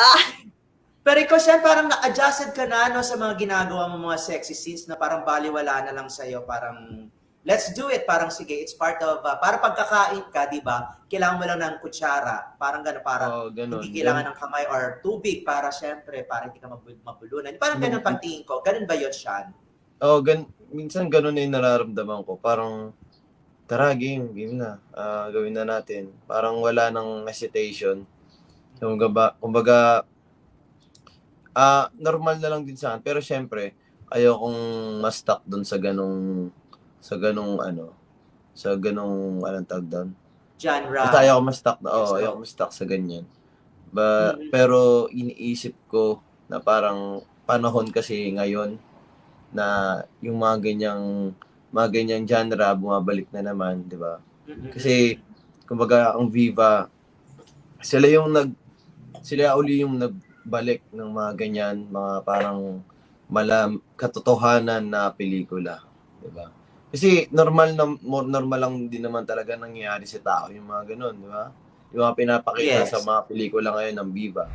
Ah, pero ikaw siya, parang na-adjusted ka na no, sa mga ginagawa mo mga sexy scenes na parang baliwala na lang sa'yo. Parang, let's do it. Parang sige, it's part of, para pagkakain ka, di ba? Kailangan mo lang ng kutsara. Parang gano'n, para Oo, hindi ganun. kailangan ng kamay or tubig para syempre, para hindi ka mabulunan. Parang ganun pagtingin ko. Ganun ba yun, Sean? Oo, minsan ganun na yung nararamdaman ko. Parang, tara, game na. Gawin na natin. Parang wala nang hesitation. Kumbaga, normal na lang din sa akin. Pero syempre, ayokong ma-stuck dun sa ganong, anong tawag doon? Basta Genre. ayoko ma-stuck Yes, ayoko go. ma-stuck sa ganyan. Mm-mm. Pero iniisip ko na parang panahon kasi ngayon na yung mga ganyang genre bumabalik na naman, 'di ba? Kasi Mm-mm. kumbaga ang Viva, sila uli yung nagbalik ng mga ganyan, mga parang katotohanan na pelikula, 'di ba? Kasi normal lang din naman talaga nangyayari sa tao yung mga ganun, 'di ba? Yung mga pinapakita sa Yes. mga pelikula ngayon ng Viva.